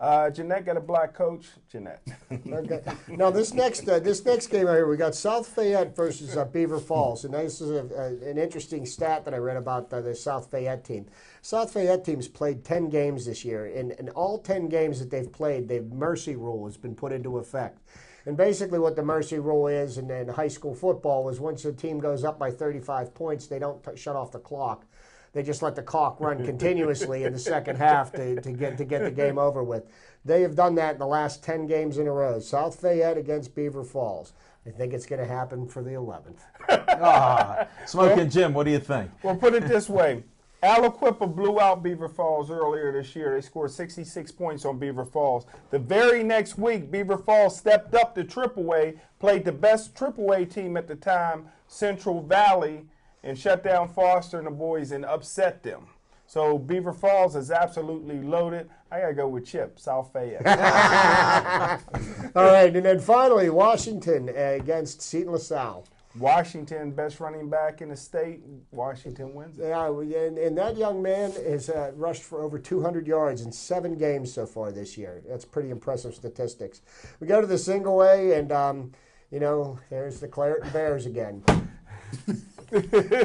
Jeanette got a black coach. Jeanette. Okay. Now this next game right here, we got South Fayette versus Beaver Falls, and this is an interesting stat that I read about the South Fayette team. South Fayette team's played 10 games this year, and in all 10 games that they've played, the mercy rule has been put into effect. And basically what the mercy rule is in high school football is once a team goes up by 35 points, they don't shut off the clock. They just let the clock run continuously in the second half to get the game over with. They have done that in the last 10 games in a row. South Fayette against Beaver Falls. I think it's going to happen for the 11th. Smoking Jim, what do you think? Well, put it this way. Aliquippa blew out Beaver Falls earlier this year. They scored 66 points on Beaver Falls. The very next week, Beaver Falls stepped up to AAA, played the best AAA team at the time, Central Valley, and shut down Foster and the boys and upset them. So Beaver Falls is absolutely loaded. I got to go with Chip, South Fayette. All right, and then finally, Washington against Seton LaSalle. Washington, best running back in the state. Washington wins it. Yeah, and that young man has rushed for over 200 yards in 7 games so far this year. That's pretty impressive statistics. We go to the single A, and, there's the Clareton Bears again.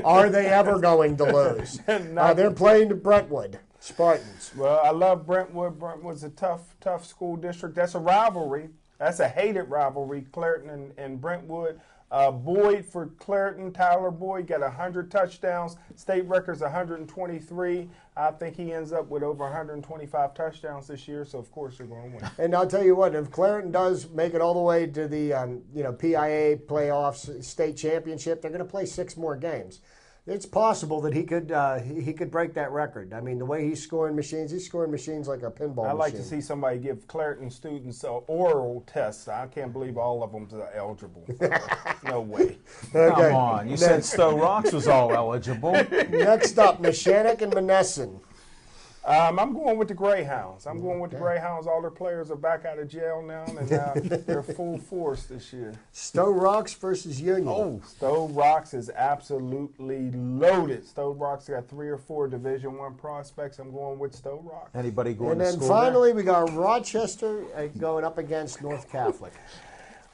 Are they ever going to lose? They're playing the Brentwood Spartans. Well, I love Brentwood. Brentwood's a tough school district. That's a rivalry. That's a hated rivalry, Clareton and Brentwood. Boyd for Clareton, Tyler Boyd got 100 touchdowns. State record's 123. I think he ends up with over 125 touchdowns this year, so of course they're going to win. And I'll tell you what, if Clareton does make it all the way to the PIA playoffs, state championship, they're going to play 6 more games. It's possible that he could break that record. I mean, the way he's scoring machines like a pinball machine. I'd like to see somebody give Clareton students oral tests. I can't believe all of them are eligible. No way. Okay. Come on. You said Stowe Rocks was all eligible. Next up, Neshannock and Monessen. I'm going with the Greyhounds. The Greyhounds. All their players are back out of jail now, and they're full force this year. Stowe Rocks versus Union. Oh, Stowe Rocks is absolutely loaded. Stowe Rocks got 3 or 4 Division I prospects. I'm going with Stowe Rocks. Anybody going And to then school finally, we got Rochester going up against North Catholic.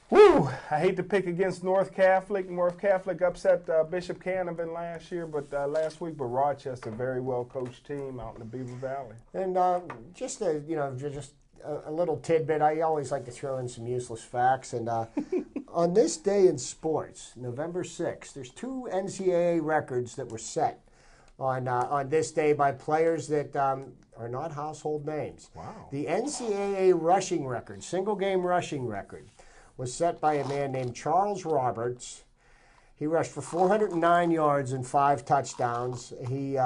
Woo! I hate to pick against North Catholic. North Catholic upset Bishop Canavan last year, last week. But Rochester, very well coached team out in the Beaver Valley. And just a little tidbit. I always like to throw in some useless facts. And on this day in sports, November 6th, there's 2 NCAA records that were set on this day by players that are not household names. Wow. The NCAA rushing record, single game rushing record, was set by a man named Charles Roberts. He rushed for 409 yards and 5 touchdowns. He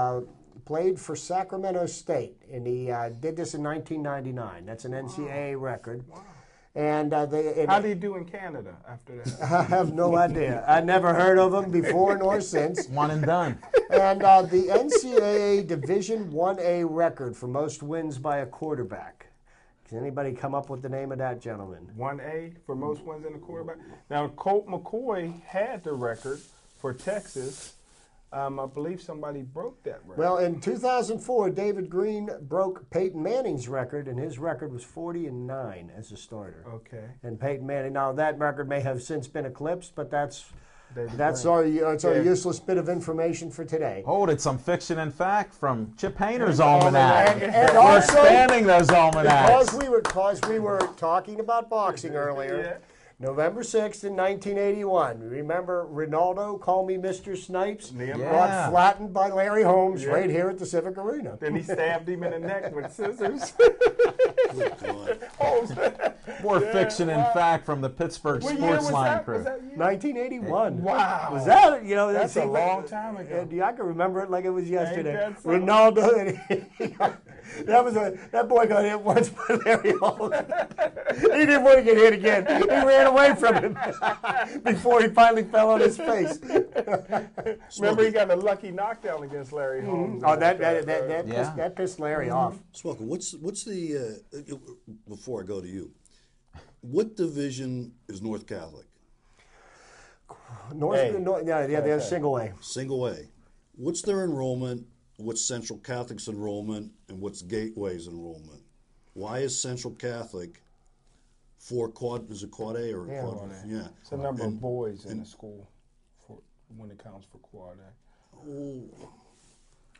played for Sacramento State, and he did this in 1999. That's an NCAA record. Wow. And How did he do in Canada after that? I have no idea. I never heard of him before nor since. One and done. And the NCAA Division 1A record for most wins by a quarterback. Can anybody come up with the name of that gentleman? 1A for most wins in the quarterback. Now, Colt McCoy had the record for Texas. I believe somebody broke that record. Well, in 2004, David Green broke Peyton Manning's record, and his record was 40-9 as a starter. Okay. And Peyton Manning, now that record may have since been eclipsed, but that's David our Yeah. useless bit of information for today. Hold it, some fiction and fact from Chip Hayner's almanac. And We're also, expanding those almanacs. because we were talking about boxing earlier. Yeah. November 6th in 1981. Remember Ronaldo, Call Me Mr. Snipes? Yeah. Got flattened by Larry Holmes Yeah. right here at the Civic Arena. Then he stabbed him in the neck with scissors. Good God. Holmes. More Yeah, fiction and wow. fact from the Pittsburgh What year Sports was Line that? crew. Was that year? 1981. Wow. Was that, That's a see, long time ago. and I can remember it like it was yesterday. that something? Ronaldo, that boy got hit once by Larry Holmes. He didn't want to get hit again. He ran away from him before he finally fell on his face. Remember, he got a lucky knockdown against Larry Holmes. Oh, Yeah. that pissed Larry off. Smoker, what's the before I go to you, what division is North Catholic? They're single A. Single A. What's their enrollment? What's Central Catholic's enrollment? And what's Gateway's enrollment? Why is Central Catholic is it quad A or Yeah. quad? Quad A. Yeah. It's the number of boys in the school for when it counts for quad A. Oh,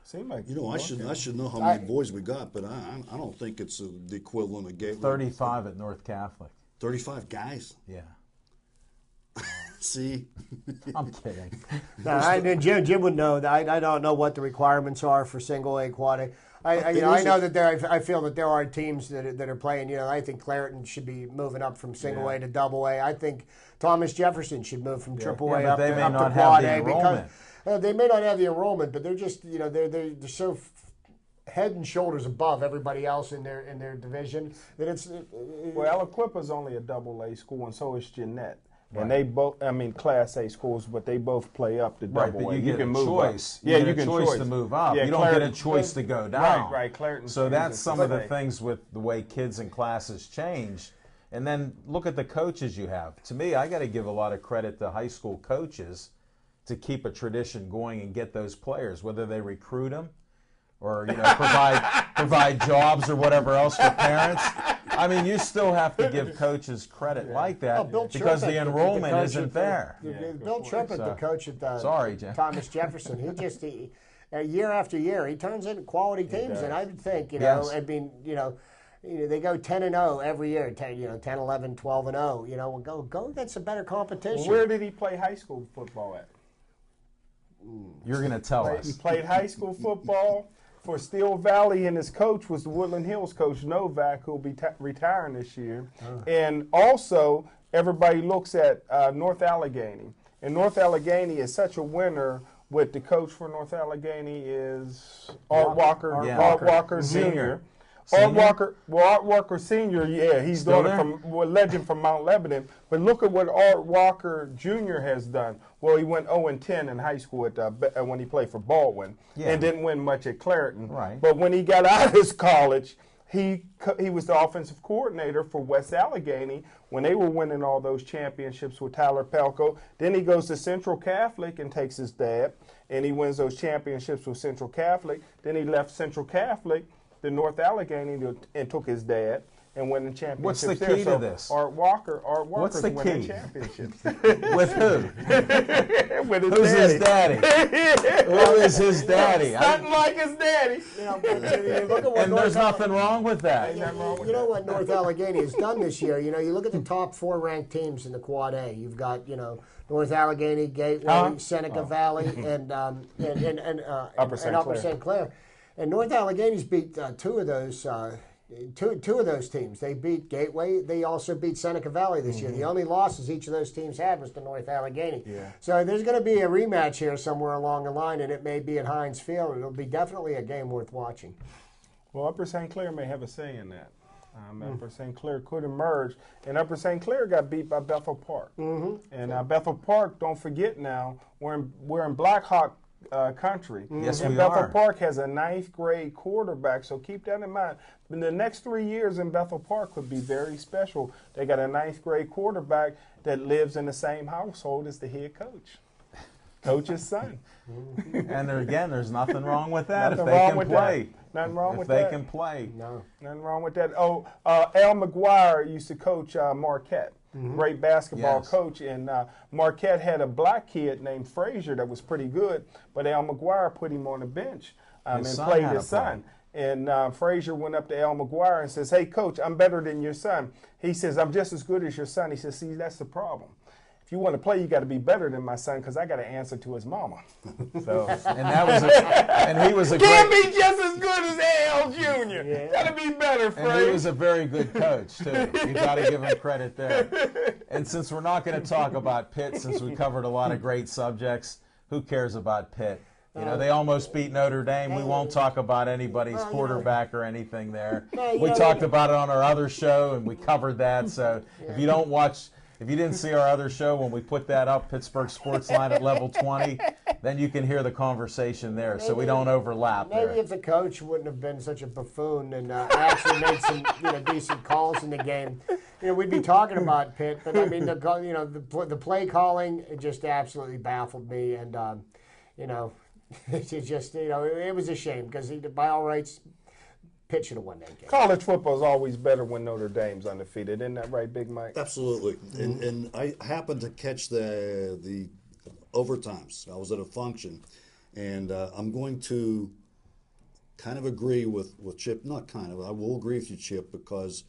Seemed like I should know how many boys we got, but I don't think it's the equivalent of Gateway. 35 at North Catholic. 35 guys. Yeah. See, I'm kidding. No, Jim would know. I don't know what the requirements are for single A, quad A. I know that I feel that there are teams that are playing. I think Clareton should be moving up from single A to double A. I think Thomas Jefferson should move from triple A but up they to may up not to have quad the A enrollment. because they may not have the enrollment, but they're just they're so head and shoulders above everybody else in their division that it's. Well, Aliquippa's only a double A school, and so is Jeanette. And they both, Class A schools, but they both play up to double Right, but A. you get can a move choice. Up. Yeah, you you get can a choice to move up. Yeah, You don't get a choice to go down. Right. Clareton. So that's some of the thing. things with the way kids and classes change. And then look at the coaches you have. To me, I got to give a lot of credit to high school coaches to keep a tradition going and get those players, whether they recruit them or provide jobs or whatever else for parents. I mean, you still have to give coaches credit like that Bill because Trumpet, the enrollment coach isn't at there. Bill Trumpet, the coach at Sorry, Jim. Thomas Jefferson, year after year, he turns in quality teams, and I would think, Yes. they go 10-0 every year, 10, 11, 12-0. Go against some better competition. Where did he play high school football at? You're going to tell He us. played high school football for Steel Valley, and his coach was the Woodland Hills coach, Novak, who will be retiring this year. And also, everybody looks at North Allegheny. And North Allegheny is such a winner with the coach for North Allegheny is Art Walker, Yeah. Art Walker Senior. Jr. Art Walker Sr., yeah, he's Still doing it from a legend from Mount Lebanon. But look at what Art Walker Jr. has done. Well, he went 0-10 in high school when he played for Baldwin, and didn't win much at Clareton. Right. But when he got out of his college, he was the offensive coordinator for West Allegheny when they were winning all those championships with Tyler Pelko. Then he goes to Central Catholic and takes his dad, and he wins those championships with Central Catholic. Then he left Central Catholic to North Allegheny and took his dad. and winning championships. What's the there. key to this? Art Walker's What's the winning key? championships. With who? With his Who's his daddy. daddy? Who is his daddy? Nothing like his daddy. You know, but you look at what And there's North nothing wrong with that. You know what North Allegheny has done this year? You know, you look at the top 4 ranked teams in the Quad A. You've got, you know, North Allegheny, Gateway, Seneca Valley, and Upper St. Clair. And North Allegheny's beat two of those teams. They beat Gateway. They also beat Seneca Valley this year. The only losses each of those teams had was to North Allegheny. Yeah. So there's going to be a rematch here somewhere along the line, and it may be at Heinz Field. It'll be definitely a game worth watching. Well, Upper St. Clair may have a say in that. Upper St. Clair could emerge, and Upper St. Clair got beat by Bethel Park. And Bethel Park, don't forget now, we're in Black Hawk country. Yes, and we Bethel are. Park has a 9th grade quarterback, so keep that in mind. In the next 3 years in Bethel Park could be very special. They got a 9th grade quarterback that lives in the same household as the head coach. Coach's son. And again, there's nothing wrong with that Nothing if they wrong can with play. that. Nothing wrong with If they that. can play. No. Nothing wrong with that. Oh, Al McGuire used to coach Marquette. Great basketball Yes. coach. And Marquette had a black kid named Frazier that was pretty good, but Al McGuire put him on the bench and His son played had his to play. son. And Frazier went up to Al McGuire and says, "Hey, coach, I'm better than your son." He says, "I'm just as good as your son." He says, "See, that's the problem. If you want to play, you got to be better than my son because I got to answer to his mama." So And that was and he was a can't great be just as good as Al Jr. Got to be better, and Frazier. he was a very good coach too. You got to give him credit there. And since we're not going to talk about Pitt, since we covered a lot of great subjects, who cares about Pitt? You know, they almost beat Notre Dame. We won't talk about anybody's quarterback or anything there. We talked about it on our other show, and we covered that. So if you don't watch, if you didn't see our other show when we put that up, Pittsburgh Sports Line at level 20, then you can hear the conversation there. So we don't overlap Maybe there. if the coach wouldn't have been such a buffoon and actually made some decent calls in the game, we'd be talking about Pitt. But I mean, the play calling, it just absolutely baffled me, and it just it was a shame because by all rights, Pitt should have won that game. College football is always better when Notre Dame's undefeated. Isn't that right, Big Mike? Absolutely. And I happened to catch the overtimes. I was at a function, and I'm going to kind of agree with Chip. Not kind of. I will agree with you, Chip, because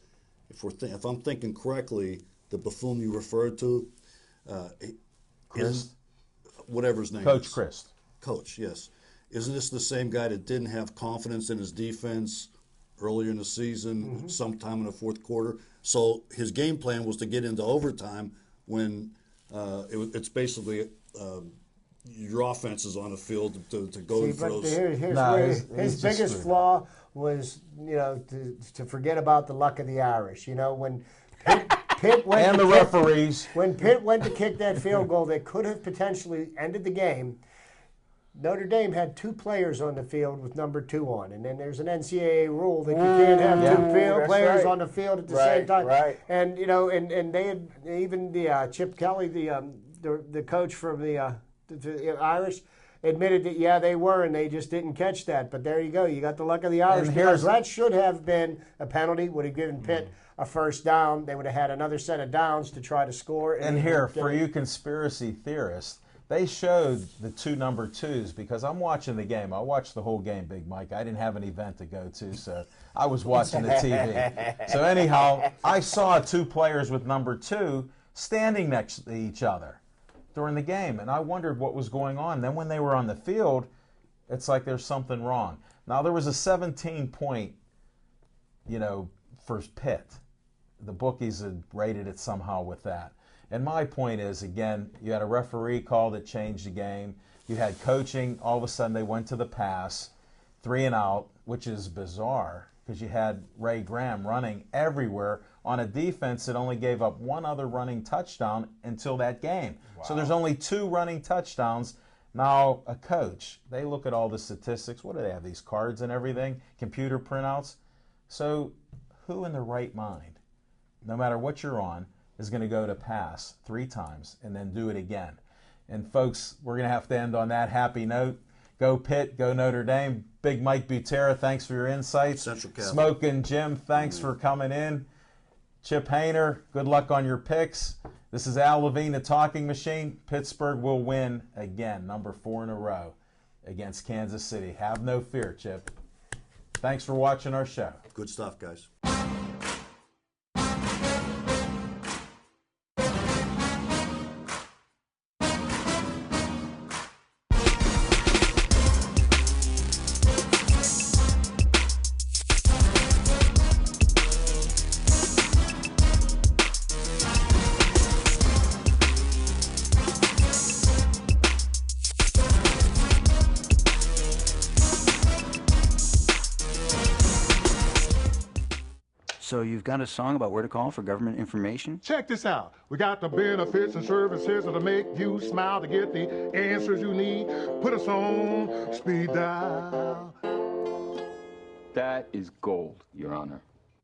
if I'm thinking correctly, the buffoon you referred to, Christ? whatever his name Coach is. Christ. Coach, yes. Isn't this the same guy that didn't have confidence in his defense earlier in the season, sometime in the fourth quarter? So his game plan was to get into overtime when it's basically your offense is on the field to go for But those. here's No, where he's his just biggest screwed. flaw was, to forget about the luck of the Irish. When Pitt went And to the kick- referees. when Pitt went to kick that field goal that could have potentially ended the game, Notre Dame had 2 players on the field with number 2 on, and then there's an NCAA rule that you can't have Yeah. 2 That's players right. on the field at the Right, same time. right. And and they had even the Chip Kelly, the coach from the Irish, admitted that they were, and they just didn't catch that. But there you go, you got the luck of the Irish. And Because here's- that should have been a penalty, would have given Pitt a first down. They would have had another set of downs to try to score. And here, for you conspiracy theorists, they showed the 2 number 2s because I'm watching the game. I watched the whole game, Big Mike. I didn't have an event to go to, so I was watching the TV. So anyhow, I saw 2 players with number 2 standing next to each other during the game, and I wondered what was going on. Then when they were on the field, it's like there's something wrong. Now, there was a 17-point, for Pitt. The bookies had rated it somehow with that. And my point is, again, you had a referee call that changed the game. You had coaching. All of a sudden, they went to the pass, 3 and out, which is bizarre because you had Ray Graham running everywhere on a defense that only gave up 1 other running touchdown until that game. Wow. So there's only 2 running touchdowns. Now, a coach, they look at all the statistics. What do they have, these cards and everything, computer printouts? So who in their right mind, no matter what you're on, is going to go to pass 3 times and then do it again? And folks, we're going to have to end on that happy note. Go Pitt, go Notre Dame. Big Mike Butera, thanks for your insights. Central Catholic. Smoking Jim, thanks for coming in. Chip Hayner, good luck on your picks. This is Al Levine, the Talking Machine. Pittsburgh will win again, number 4 in a row against Kansas City. Have no fear, Chip. Thanks for watching our show. Good stuff, guys. So you've got a song about where to call for government information? Check this out. We got the benefits and services that'll make you smile to get the answers you need. Put us on speed dial. That is gold, Your Honor.